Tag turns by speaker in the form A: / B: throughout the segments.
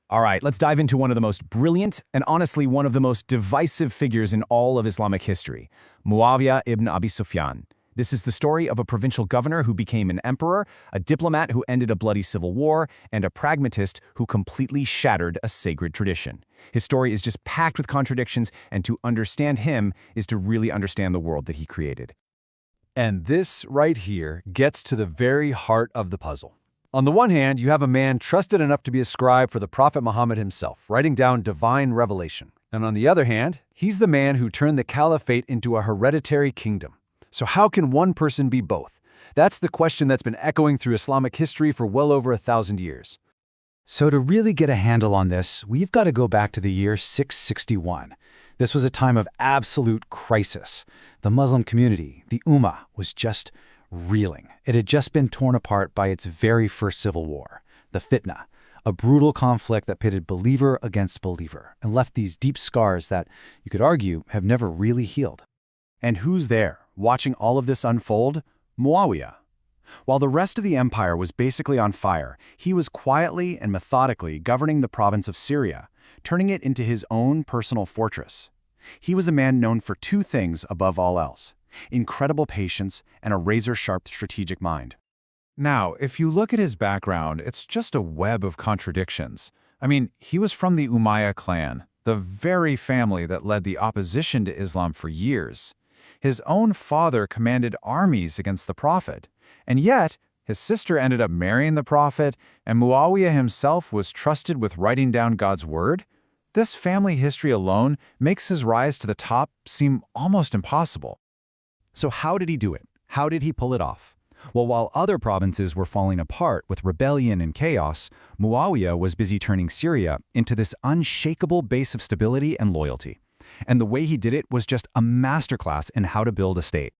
A: All right, let's dive into one of the most brilliant and honestly one of the most divisive figures in all of Islamic history, Muawiyah ibn Abi Sufyan. This is the story of a provincial governor who became an emperor, a diplomat who ended a bloody civil war, and a pragmatist who completely shattered a sacred tradition. His story is just packed with contradictions, and to understand him is to really understand the world that he created.
B: And this right here gets to the very heart of the puzzle. On the one hand, you have a man trusted enough to be a scribe for the Prophet Muhammad himself, writing down divine revelation. And on the other hand, he's the man who turned the caliphate into a hereditary kingdom. So how can one person be both? That's the question that's been echoing through Islamic history for well over 1,000 years.
C: So to really get a handle on this, we've got to go back to the year 661. This was a time of absolute crisis. The Muslim community, the Ummah, was just reeling. It had just been torn apart by its very first civil war, the Fitna, a brutal conflict that pitted believer against believer and left these deep scars that, you could argue, have never really healed.
A: And who's there, watching all of this unfold? Muawiyah. While the rest of the empire was basically on fire, he was quietly and methodically governing the province of Syria, turning it into his own personal fortress. He was a man known for two things above all else: incredible patience and a razor-sharp strategic mind. Now, if you look at his background, it's just a web of contradictions. I mean, he was from the Umayyad clan, the very family that led the opposition to Islam for years. His own father commanded armies against the Prophet, and yet his sister ended up marrying the Prophet, and Muawiyah himself was trusted with writing down God's word. This family history alone makes his rise to the top seem almost impossible.
C: So how did he do it? How did he pull it off? Well, while other provinces were falling apart with rebellion and chaos, Muawiyah was busy turning Syria into this unshakable base of stability and loyalty. And the way he did it was just a masterclass in how to build a state.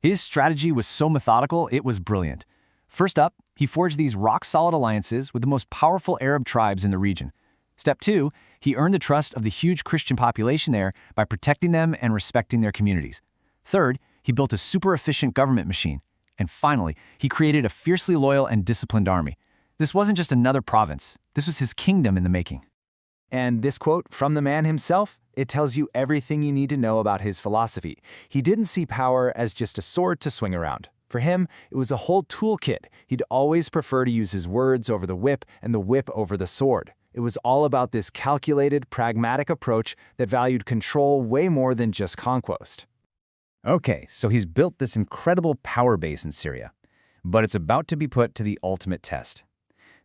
A: His strategy was so methodical, it was brilliant. First up, he forged these rock-solid alliances with the most powerful Arab tribes in the region. Step 2, he earned the trust of the huge Christian population there by protecting them and respecting their communities. Third, he built a super-efficient government machine. And finally, he created a fiercely loyal and disciplined army. This wasn't just another province. This was his kingdom in the making. And this quote from the man himself, it tells you everything you need to know about his philosophy. He didn't see power as just a sword to swing around. For him, it was a whole toolkit. He'd always prefer to use his words over the whip and the whip over the sword. It was all about this calculated, pragmatic approach that valued control way more than just conquest. Okay, so he's built this incredible power base in Syria, but it's about to be put to the ultimate test.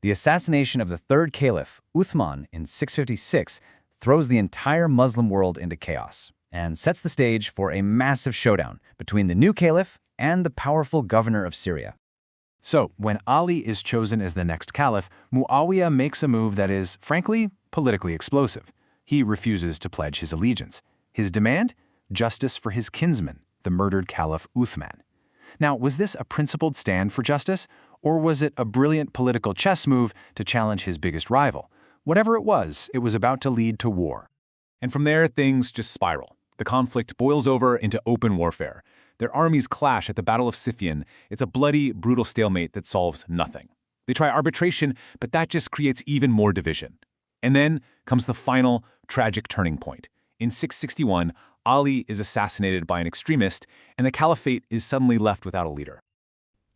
A: The assassination of the third caliph, Uthman, in 656 throws the entire Muslim world into chaos and sets the stage for a massive showdown between the new caliph and the powerful governor of Syria. So, when Ali is chosen as the next caliph, Muawiyah makes a move that is, frankly, politically explosive. He refuses to pledge his allegiance. His demand? Justice for his kinsman, the murdered Caliph Uthman. Now, was this a principled stand for justice, or was it a brilliant political chess move to challenge his biggest rival? Whatever it was about to lead to war. And from there, things just spiral. The conflict boils over into open warfare. Their armies clash at the Battle of Siffin. It's a bloody, brutal stalemate that solves nothing. They try arbitration, but that just creates even more division. And then comes the final, tragic turning point. In 661, Ali is assassinated by an extremist, and the caliphate is suddenly left without a leader.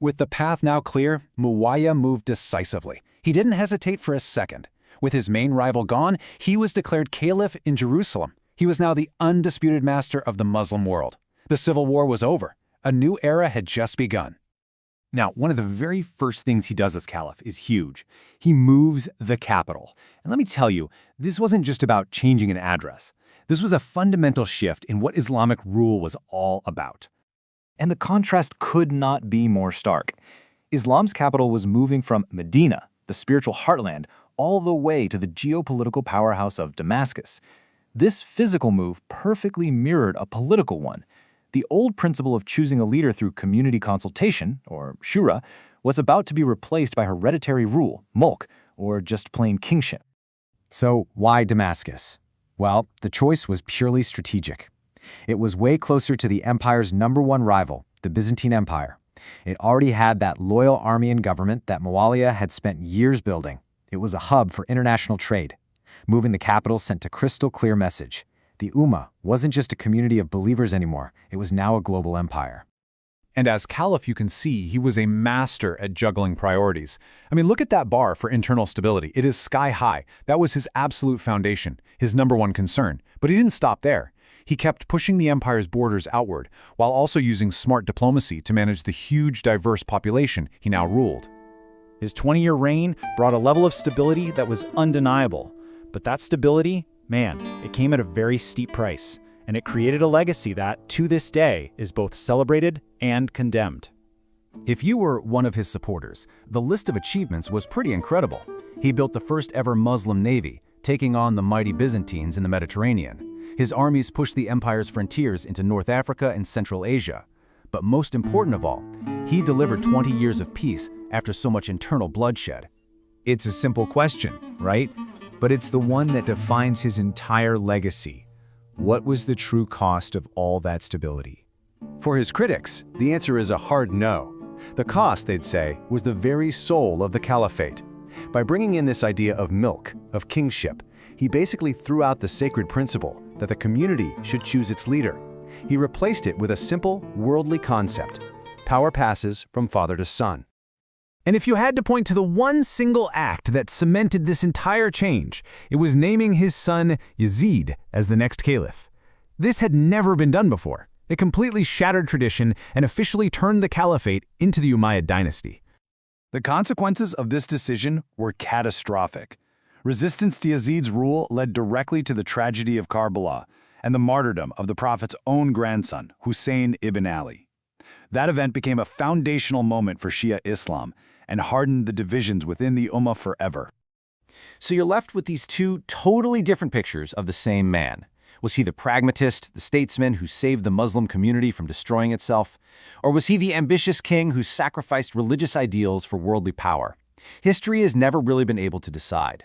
C: With the path now clear, Muawiyah moved decisively. He didn't hesitate for a second. With his main rival gone, he was declared caliph in Jerusalem. He was now the undisputed master of the Muslim world. The civil war was over. A new era had just begun.
A: Now, one of the very first things he does as caliph is huge. He moves the capital. And let me tell you, this wasn't just about changing an address. This was a fundamental shift in what Islamic rule was all about. And the contrast could not be more stark. Islam's capital was moving from Medina, the spiritual heartland, all the way to the geopolitical powerhouse of Damascus. This physical move perfectly mirrored a political one. The old principle of choosing a leader through community consultation, or shura, was about to be replaced by hereditary rule, mulk, or just plain kingship. So why Damascus? Well, the choice was purely strategic. It was way closer to the empire's #1 rival, the Byzantine Empire. It already had that loyal army and government that Muawiyah had spent years building. It was a hub for international trade, Moving the capital sent a crystal clear message. The Ummah wasn't just a community of believers anymore, it was now a global empire.
B: And as caliph, you can see he was a master at juggling priorities. I mean, look at that bar for internal stability. It is sky high. That was his absolute foundation, his number one concern. But he didn't stop there. He kept pushing the empire's borders outward, while also using smart diplomacy to manage the huge, diverse population he now ruled.
D: His 20-year reign brought a level of stability that was undeniable. But that stability, man, it came at a very steep price. And it created a legacy that, to this day, is both celebrated and condemned.
A: If you were one of his supporters, the list of achievements was pretty incredible. He built the first ever Muslim navy, taking on the mighty Byzantines in the Mediterranean. His armies pushed the empire's frontiers into North Africa and Central Asia. But most important of all, he delivered 20 years of peace after so much internal bloodshed. It's a simple question, right? But it's the one that defines his entire legacy. What was the true cost of all that stability?
B: For his critics, the answer is a hard no. The cost, they'd say, was the very soul of the caliphate. By bringing in this idea of milk, of kingship, he basically threw out the sacred principle that the community should choose its leader. He replaced it with a simple, worldly concept. Power passes from father to son.
A: And if you had to point to the one single act that cemented this entire change, it was naming his son Yazid as the next caliph. This had never been done before. It completely shattered tradition and officially turned the caliphate into the Umayyad dynasty.
B: The consequences of this decision were catastrophic. Resistance to Yazid's rule led directly to the tragedy of Karbala and the martyrdom of the Prophet's own grandson, Hussein ibn Ali. That event became a foundational moment for Shia Islam and hardened the divisions within the Ummah forever.
A: So you're left with these two totally different pictures of the same man. Was he the pragmatist, the statesman who saved the Muslim community from destroying itself? Or was he the ambitious king who sacrificed religious ideals for worldly power? History has never really been able to decide.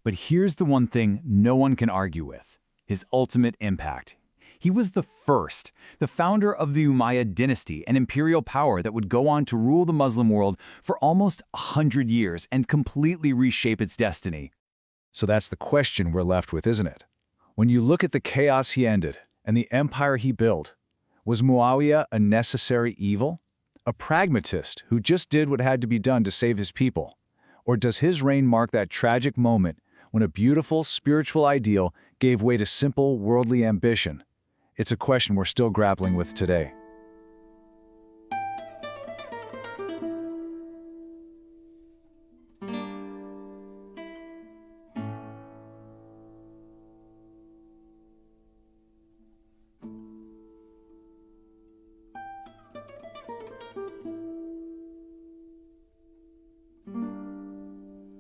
A: But here's the one thing no one can argue with: his ultimate impact. He was the first, the founder of the Umayyad dynasty, an imperial power that would go on to rule the Muslim world for almost 100 years and completely reshape its destiny.
B: So that's the question we're left with, isn't it? When you look at the chaos he ended and the empire he built, was Muawiyah a necessary evil? A pragmatist who just did what had to be done to save his people? Or does his reign mark that tragic moment when a beautiful spiritual ideal gave way to simple worldly ambition? It's a question we're still grappling with today.